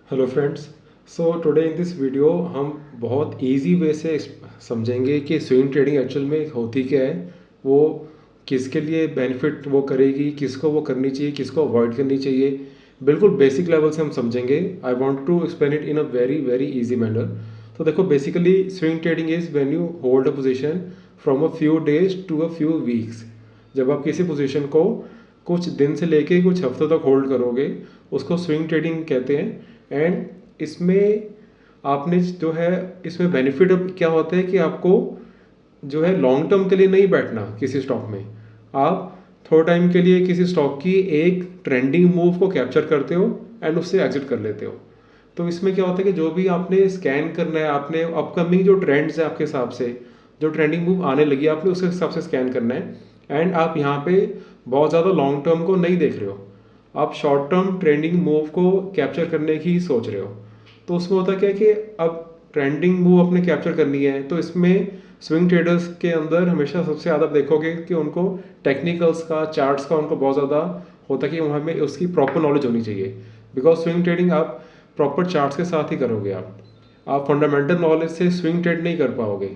Hello friends. So today in this video हम बहुत easy way से समझेंगे कि स्विंग ट्रेडिंग एक्चुअल में होती क्या है, वो किसके लिए बेनिफिट वो करेगी, किसको वो करनी चाहिए, किसको अवॉइड करनी चाहिए। बिल्कुल बेसिक लेवल से हम समझेंगे। I want to explain it in a very very easy manner. तो देखो, basically swing trading is when you hold a position from a few days to a few weeks. जब आप किसी पोजीशन को कुछ दिन से लेके कुछ हफ्तों तक होल्ड करोगे, उसको स्विंग ट्रेडिंग कहते हैं। एंड इसमें आपने जो है, इसमें बेनिफिट अब क्या होता है कि आपको जो है लॉन्ग टर्म के लिए नहीं बैठना किसी स्टॉक में। आप थोड़े टाइम के लिए किसी स्टॉक की एक ट्रेंडिंग मूव को कैप्चर करते हो एंड उससे एग्जिट कर लेते हो। तो इसमें क्या होता है कि जो भी आपने स्कैन करना है, आपने अपकमिंग जो ट्रेंड्स है आपके हिसाब से, जो ट्रेंडिंग मूव आने लगी है, आपने उसके हिसाब से स्कैन करना है। एंड आप यहाँ पे बहुत ज़्यादा लॉन्ग टर्म को नहीं देख रहे हो, आप शॉर्ट टर्म ट्रेंडिंग मूव को कैप्चर करने की सोच रहे हो। तो उसमें होता क्या है कि अब ट्रेंडिंग मूव अपने कैप्चर करनी है, तो इसमें स्विंग ट्रेडर्स के अंदर हमेशा सबसे ज़्यादा देखोगे कि उनको टेक्निकल्स का, चार्ट्स का उनको बहुत ज़्यादा होता है कि वहाँ में उसकी प्रॉपर नॉलेज होनी चाहिए। बिकॉज स्विंग ट्रेडिंग आप प्रॉपर चार्ट्स के साथ ही करोगे। आप फंडामेंटल नॉलेज से स्विंग ट्रेड नहीं कर पाओगे।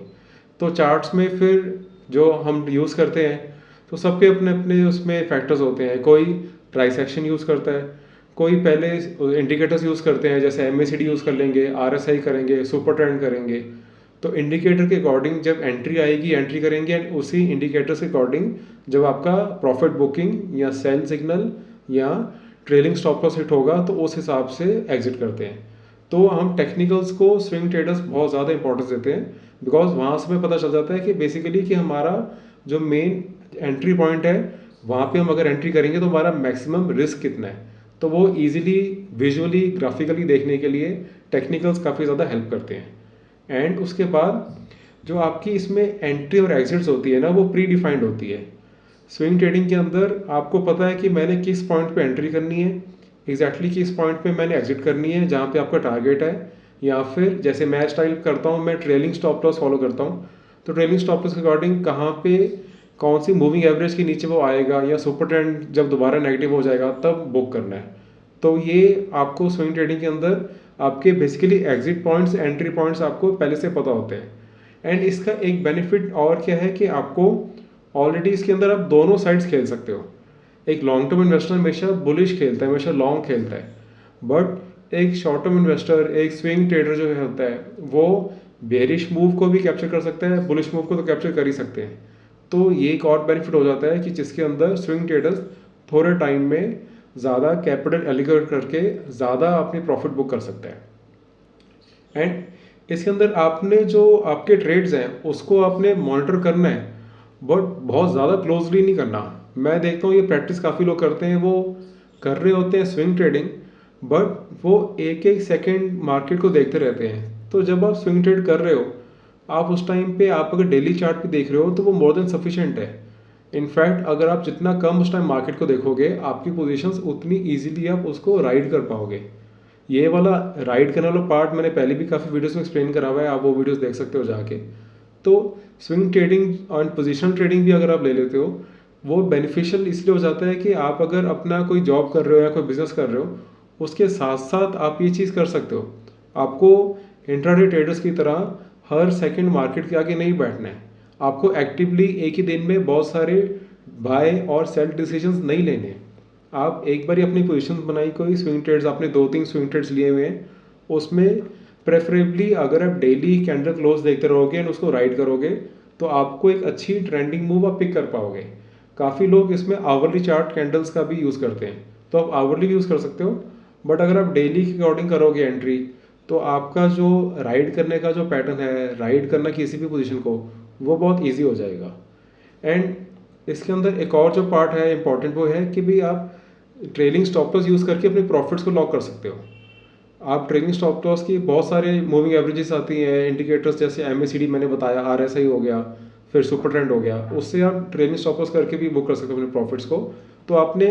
तो चार्ट्स में फिर जो हम यूज़ करते हैं, तो सबके अपने अपने उसमें फैक्टर्स होते हैं। कोई प्राइस एक्शन यूज़ करता है, कोई पहले इंडिकेटर्स यूज़ करते हैं, जैसे MACD यूज़ कर लेंगे, RSI करेंगे, सुपर ट्रेंड करेंगे। तो इंडिकेटर के अकॉर्डिंग जब एंट्री आएगी, एंट्री करेंगे, एंड उसी इंडिकेटर्स के अकॉर्डिंग जब आपका प्रॉफिट बुकिंग या सेल सिग्नल या ट्रेलिंग स्टॉप लॉस हिट होगा, तो उस हिसाब से एग्जिट करते हैं। तो हम टेक्निकल्स को स्विंग ट्रेडर्स बहुत ज़्यादा इंपॉर्टेंस देते हैं, बिकॉज वहाँ से हमें पता चल जाता है कि बेसिकली कि हमारा जो मेन एंट्री पॉइंट है, वहाँ पे हम अगर एंट्री करेंगे तो हमारा मैक्सिमम रिस्क कितना है। तो वो इजीली विजुअली ग्राफिकली देखने के लिए टेक्निकल्स काफ़ी ज़्यादा हेल्प करते हैं। एंड उसके बाद जो आपकी इसमें एंट्री और एग्जिट्स होती है ना, वो प्री डिफाइंड होती है। स्विंग ट्रेडिंग के अंदर आपको पता है कि मैंने किस पॉइंट पे एंट्री करनी है, एग्जैक्टली किस पॉइंट पे मैंने एग्जिट करनी है जहाँ पे आपका टारगेट है। या फिर जैसे मैं स्टाइल करता हूँ, मैं ट्रेलिंग स्टॉप लॉस फॉलो करता हूँ। तो ट्रेलिंग स्टॉप लॉस के अकॉर्डिंग कहाँ पे कौन सी मूविंग एवरेज के नीचे वो आएगा, या सुपर ट्रेंड जब दोबारा नेगेटिव हो जाएगा तब बुक करना है। तो ये आपको स्विंग ट्रेडिंग के अंदर आपके basically exit points, entry points आपको पहले से पता होते हैं। एंड इसका एक बेनिफिट और क्या है कि आपको ऑलरेडी इसके अंदर आप दोनों साइड्स खेल सकते हो। एक लॉन्ग टर्म इन्वेस्टर हमेशा बुलिश खेलता है, हमेशा लॉन्ग खेलता है। बट एक शॉर्ट टर्म इन्वेस्टर, एक स्विंग ट्रेडर जो है होता है, वो बेरिश मूव को भी कैप्चर कर सकता है, बुलिश मूव को तो कैप्चर कर ही सकते हैं। तो ये एक और बेनिफिट हो जाता है कि जिसके अंदर स्विंग ट्रेडर्स थोड़े टाइम में ज़्यादा कैपिटल एलिगेट करके ज़्यादा अपनी प्रॉफिट बुक कर सकते हैं। एंड इसके अंदर आपने जो आपके ट्रेड्स हैं उसको आपने मॉनिटर करना है, बट बहुत ज़्यादा क्लोजली नहीं करना। मैं देखता हूँ ये प्रैक्टिस काफ़ी लोग करते हैं, वो कर रहे होते हैं स्विंग ट्रेडिंग, बट वो एक एक सेकेंड मार्केट को देखते रहते हैं। तो जब आप स्विंग ट्रेड कर रहे हो, आप उस टाइम पे आप अगर डेली चार्ट पे देख रहे हो तो वो मोर देन सफिशिएंट है। इनफैक्ट अगर आप जितना कम उस टाइम मार्केट को देखोगे, आपकी पोजीशंस उतनी इजीली आप उसको राइड कर पाओगे। ये वाला राइड करने वाला पार्ट मैंने पहले भी काफ़ी वीडियोस में एक्सप्लेन करा हुआ है, आप वो वीडियोस देख सकते हो जाके। तो स्विंग ट्रेडिंग और पोजीशनल ट्रेडिंग भी अगर आप ले लेते हो, वो बेनिफिशियल इसलिए हो जाता है कि आप अगर अपना कोई जॉब कर रहे हो या कोई बिजनेस कर रहे हो, उसके साथ साथ आप ये चीज़ कर सकते हो। आपको इंट्राडे ट्रेडर्स की तरह हर सेकंड मार्केट के आगे नहीं बैठना है। आपको एक्टिवली एक ही दिन में बहुत सारे बाय और सेल डिसीजंस नहीं लेने हैं। आप एक बार ही अपनी पोजीशन बनाई, कोई स्विंग ट्रेड्स आपने 2-3 स्विंग ट्रेड्स लिए हुए हैं, उसमें प्रेफरेबली अगर आप डेली कैंडल क्लोज देखते रहोगे और उसको राइड करोगे, तो आपको एक अच्छी ट्रेंडिंग मूव आप पिक कर पाओगे। काफ़ी लोग इसमें आवरली चार्ट कैंडल्स का भी यूज़ करते हैं, तो आप आवरली भी यूज़ कर सकते हो। बट अगर आप डेली के अकॉर्डिंग करोगे एंट्री, तो आपका जो राइड करने का जो पैटर्न है, राइड करना किसी भी पोजीशन को, वो बहुत ईजी हो जाएगा। एंड इसके अंदर एक और जो पार्ट है इंपॉर्टेंट, वो है कि भाई आप ट्रेलिंग स्टॉप लॉस यूज़ करके अपने प्रॉफिट्स को लॉक कर सकते हो। आप ट्रेलिंग स्टॉप लॉस की बहुत सारे मूविंग एवरेजेस आती हैं, इंडिकेटर्स जैसे MACD मैंने बताया, RSI हो गया, फिर सुपर ट्रेंड हो गया, उससे आप ट्रेलिंग स्टॉप लॉस करके भी बुक कर सकते हो अपने प्रॉफिट्स को। तो आपने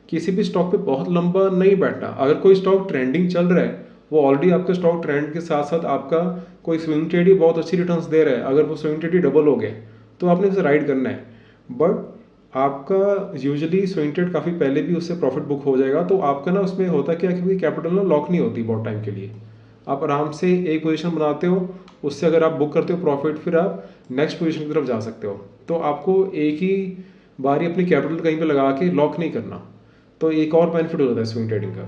किसी भी स्टॉक पे बहुत लंबा नहीं बैठना। अगर कोई स्टॉक ट्रेंडिंग चल रहा है, वो ऑलरेडी आपके स्टॉक ट्रेंड के साथ साथ आपका कोई स्विंग ट्रेड ही बहुत अच्छी रिटर्न्स दे रहा है, अगर वो स्विंग ट्रेड ही डबल हो गए, तो आपने उसे राइड करना है। बट आपका यूजुअली स्विंग ट्रेड काफ़ी पहले भी उससे प्रॉफिट बुक हो जाएगा, तो आपका ना उसमें होता क्या है, क्योंकि कैपिटल ना लॉक नहीं होती बहुत टाइम के लिए। आप आराम से एक पोजीशन बनाते हो, उससे अगर आप बुक करते हो प्रॉफिट, फिर आप नेक्स्ट पोजीशन की तरफ जा सकते हो। तो आपको एक ही बारी अपनी कैपिटल कहीं पे लगा के लॉक नहीं करना। तो एक और बेनिफिट हो जाता है स्विंग ट्रेडिंग का।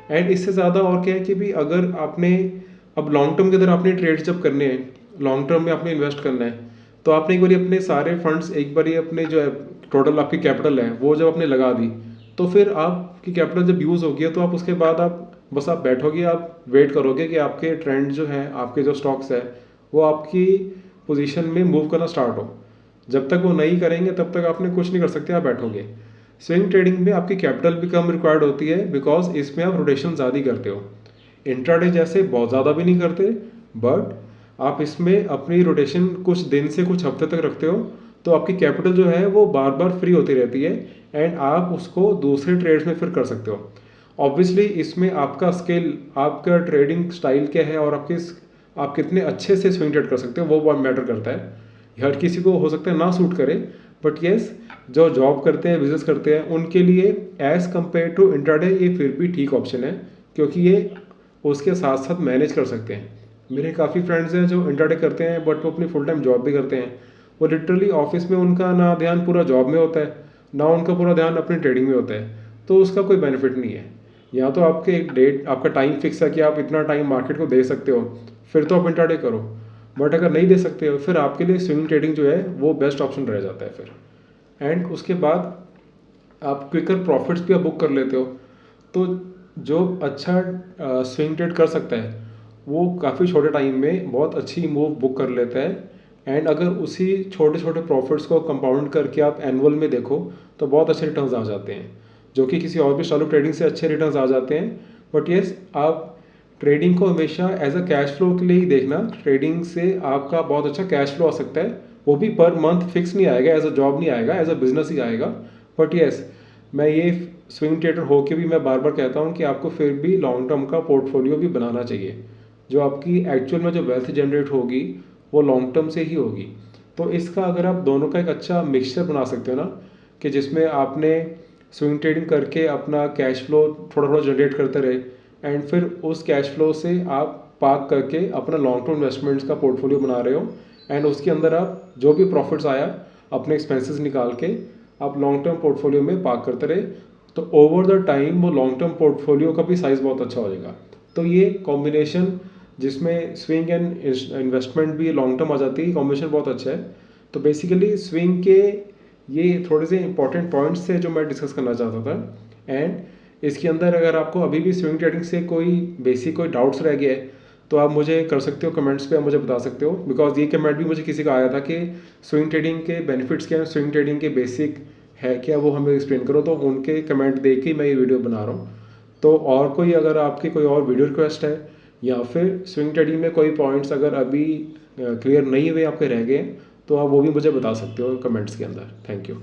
एंड इससे ज़्यादा और क्या है कि भी अगर आपने अब लॉन्ग टर्म के अंदर आपने ट्रेड जब करने हैं, लॉन्ग टर्म में आपने इन्वेस्ट करना है, तो आपने एक बारी अपने सारे फंड्स एक बारी अपने जो है टोटल आपकी कैपिटल है वो जब आपने लगा दी, तो फिर आपकी कैपिटल जब यूज़ होगी तो आप उसके बाद आप बस आप बैठोगे, आप वेट करोगे कि आपके ट्रेंड जो हैं, आपके जो स्टॉक्स है वो आपकी पोजीशन में मूव करना स्टार्ट हो। जब तक वो नहीं करेंगे तब तक आपने कुछ नहीं कर सकते, आप बैठोगे। स्विंग ट्रेडिंग में आपकी कैपिटल भी कम रिक्वायर्ड होती है, बिकॉज इसमें आप रोटेशन ज़्यादा करते हो। इंट्राडे जैसे बहुत ज़्यादा भी नहीं करते, बट आप इसमें अपनी रोटेशन कुछ दिन से कुछ हफ्ते तक रखते हो, तो आपकी कैपिटल जो है वो बार बार फ्री होती रहती है एंड आप उसको दूसरे ट्रेड्स में फिर कर सकते हो। ऑब्वियसली इसमें आपका स्किल, आपका ट्रेडिंग स्टाइल क्या है और आप कितने अच्छे से स्विंग ट्रेड कर सकते हो वो बहुत मैटर करता है। हर किसी को हो सकता है ना सूट करे, बट येस जो जॉब करते हैं, बिजनेस करते हैं, उनके लिए एज़ कम्पेयर टू इंट्राडे ये फिर भी ठीक ऑप्शन है, क्योंकि ये उसके साथ साथ मैनेज कर सकते हैं। मेरे काफ़ी फ्रेंड्स हैं जो इंट्राडे करते हैं बट वो अपनी फुल टाइम जॉब भी करते हैं। वो लिटरली ऑफिस में उनका ना ध्यान पूरा जॉब में होता है, ना उनका पूरा ध्यान अपनी ट्रेडिंग में होता है, तो उसका कोई बेनिफिट नहीं है। या तो आपके एक डेट, आपका टाइम फिक्स है कि आप इतना टाइम मार्केट को दे सकते हो, फिर तो आप इंट्राडे करो। बट अगर नहीं दे सकते हो, फिर आपके लिए स्विंग ट्रेडिंग जो है वो बेस्ट ऑप्शन रह जाता है फिर। एंड उसके बाद आप क्विकर प्रॉफिट्स भी आप बुक कर लेते हो। तो जो अच्छा स्विंग ट्रेड कर सकता है वो काफ़ी छोटे टाइम में बहुत अच्छी मूव बुक कर लेता है। एंड अगर उसी छोटे छोटे प्रॉफिट्स को कंपाउंड करके आप एनुअल में देखो तो बहुत अच्छे रिटर्न्स आ जाते हैं, जो कि किसी और भी चालू ट्रेडिंग से अच्छे रिटर्न्स आ जाते हैं। बट येस, आप ट्रेडिंग को हमेशा एज अ कैश फ्लो के लिए ही देखना। ट्रेडिंग से आपका बहुत अच्छा कैश फ्लो आ सकता है, वो भी पर मंथ फिक्स नहीं आएगा, एज अ जॉब नहीं आएगा, एज अ बिजनेस ही आएगा। बट येस, मैं ये स्विंग ट्रेडर होके भी मैं बार बार कहता हूँ कि आपको फिर भी लॉन्ग टर्म का पोर्टफोलियो भी बनाना चाहिए। जो आपकी एक्चुअल में जो वेल्थ जनरेट होगी वो लॉन्ग टर्म से ही होगी। तो इसका अगर आप दोनों का एक अच्छा मिक्सचर बना सकते हो ना, कि जिसमें आपने स्विंग ट्रेडिंग करके अपना कैश फ्लो थोड़ा थोड़ा जनरेट करते रहे, एंड फिर उस कैश फ्लो से आप पार्क करके अपना लॉन्ग टर्म इन्वेस्टमेंट्स का पोर्टफोलियो बना रहे हो, एंड उसके अंदर आप जो भी प्रॉफिट्स आया अपने एक्सपेंसेस निकाल के आप लॉन्ग टर्म पोर्टफोलियो में पार्क करते रहे, तो ओवर द टाइम वो लॉन्ग टर्म पोर्टफोलियो का भी साइज़ बहुत अच्छा हो जाएगा। तो ये कॉम्बिनेशन जिसमें स्विंग एंड इन्वेस्टमेंट भी लॉन्ग टर्म आ जाती है, कॉम्बिनेशन बहुत अच्छा है। तो बेसिकली स्विंग के ये थोड़े से इंपॉर्टेंट पॉइंट्स थे जो मैं डिस्कस करना चाहता था। एंड इसके अंदर अगर आपको अभी भी स्विंग ट्रेडिंग से कोई बेसिक कोई डाउट्स रह गया है तो आप मुझे कर सकते हो, कमेंट्स पे आप मुझे बता सकते हो। बिकॉज ये कमेंट भी मुझे किसी का आया था कि स्विंग ट्रेडिंग के बेनिफिट्स क्या हैं, स्विंग ट्रेडिंग के बेसिक है क्या, वो हमें एक्सप्लेन करो। तो उनके कमेंट देख के मैं ये वीडियो बना रहा हूँ। तो और कोई अगर आपकी कोई और वीडियो रिक्वेस्ट है या फिर स्विंग ट्रेडिंग में कोई पॉइंट्स अगर अभी क्लियर नहीं हुए, आपके रह गए, तो आप वो भी मुझे बता सकते हो कमेंट्स के अंदर। Thank you.